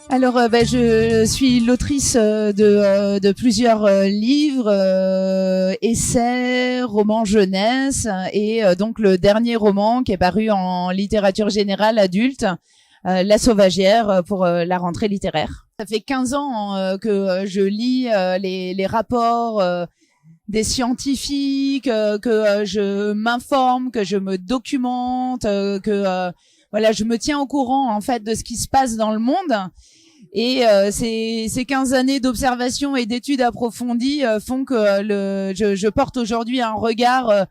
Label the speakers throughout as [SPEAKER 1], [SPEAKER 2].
[SPEAKER 1] Alors, je suis l'autrice de plusieurs livres, essais, romans jeunesse, et donc le dernier roman qui est paru en littérature générale adulte, La Sauvagière, pour la rentrée littéraire. Ça fait 15 ans que je lis les rapports des scientifiques, que je m'informe, que je me documente, que voilà, je me tiens au courant en fait de ce qui se passe dans le monde. Et ces 15 années d'observation et d'études approfondies font que je porte aujourd'hui un regard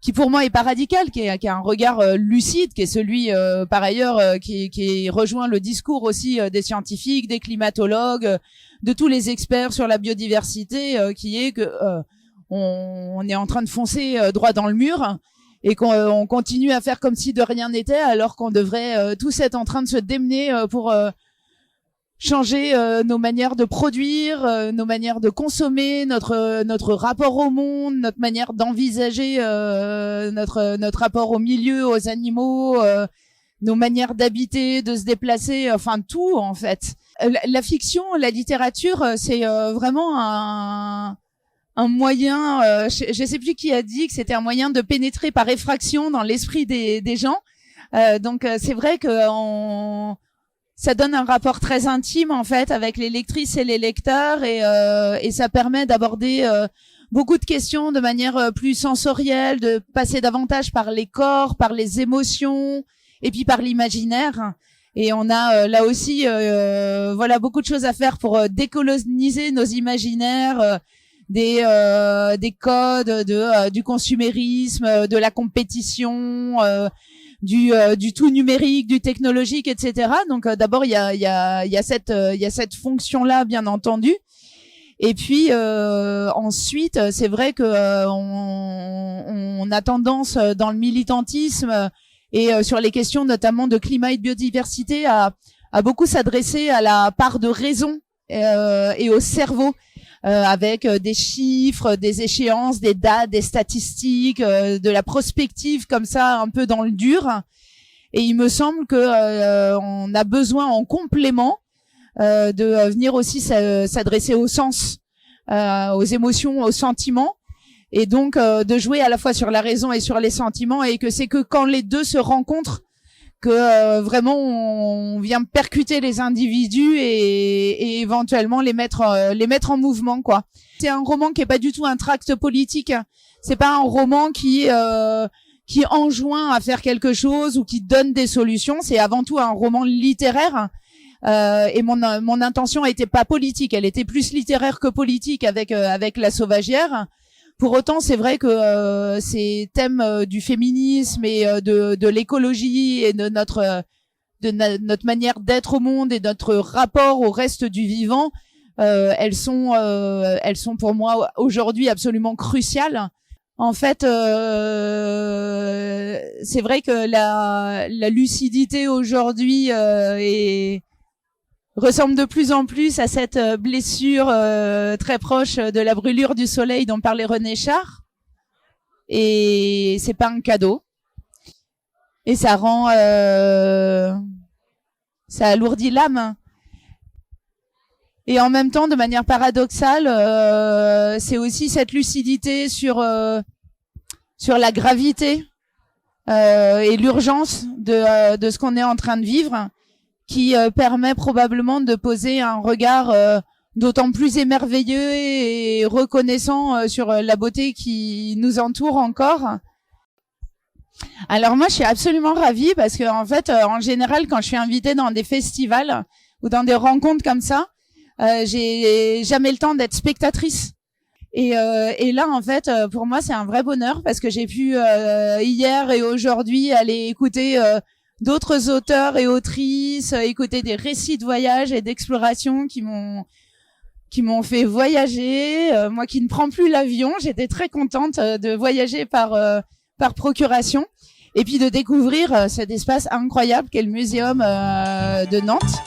[SPEAKER 1] qui pour moi est pas radical, qui est un regard lucide, qui est celui par ailleurs qui rejoint le discours aussi des scientifiques, des climatologues, de tous les experts sur la biodiversité, qui est que on est en train de foncer droit dans le mur et qu'on continue à faire comme si de rien n'était, alors qu'on devrait tous être en train de se démener pour changer nos manières de produire, nos manières de consommer, notre rapport au monde, notre manière d'envisager notre rapport au milieu, aux animaux, nos manières d'habiter, de se déplacer, enfin tout en fait. La fiction, la littérature, c'est vraiment un moyen, je sais plus qui a dit que c'était un moyen de pénétrer par effraction dans l'esprit des gens. Donc c'est vrai que ça donne un rapport très intime en fait avec les lectrices et les lecteurs, et ça permet d'aborder beaucoup de questions de manière plus sensorielle, de passer davantage par les corps, par les émotions et puis par l'imaginaire. Et on a là aussi voilà beaucoup de choses à faire pour décoloniser nos imaginaires, des codes du consumérisme, de la compétition, du tout numérique, du technologique, etc. Donc d'abord il y a cette fonction là bien entendu. Et puis ensuite c'est vrai que on a tendance dans le militantisme et sur les questions notamment de climat et de biodiversité à beaucoup s'adresser à la part de raison et au cerveau. Avec des chiffres, des échéances, des dates, des statistiques, de la prospective comme ça un peu dans le dur. Et il me semble que on a besoin en complément de venir aussi s'adresser au sens, aux émotions, aux sentiments, et donc de jouer à la fois sur la raison et sur les sentiments, et que c'est que quand les deux se rencontrent que vraiment on vient percuter les individus et éventuellement les mettre en mouvement quoi. C'est un roman qui est pas du tout un tract politique. C'est pas un roman qui enjoint à faire quelque chose ou qui donne des solutions. C'est avant tout un roman littéraire. Et mon intention était pas politique, elle était plus littéraire que politique avec La Sauvagière. Pour autant, c'est vrai que ces thèmes du féminisme et de l'écologie et de notre manière d'être au monde et notre rapport au reste du vivant, elles sont pour moi aujourd'hui absolument cruciales. En fait, c'est vrai que la lucidité aujourd'hui ressemble de plus en plus à cette blessure très proche de la brûlure du soleil dont parlait René Char. Et c'est pas un cadeau. Et ça rend, ça alourdit l'âme. Et en même temps, de manière paradoxale, c'est aussi cette lucidité sur la gravité et l'urgence de ce qu'on est en train de vivre, qui permet probablement de poser un regard d'autant plus émerveilleux et reconnaissant sur la beauté qui nous entoure encore. Alors moi, je suis absolument ravie parce que en fait, en général, quand je suis invitée dans des festivals ou dans des rencontres comme ça, j'ai jamais le temps d'être spectatrice. Et là, en fait, pour moi, c'est un vrai bonheur parce que j'ai pu hier et aujourd'hui aller écouter d'autres auteurs et autrices, écouter des récits de voyage et d'exploration qui m'ont fait voyager. Moi qui ne prends plus l'avion, j'étais très contente de voyager par procuration et puis de découvrir cet espace incroyable qu'est le Muséum de Nantes.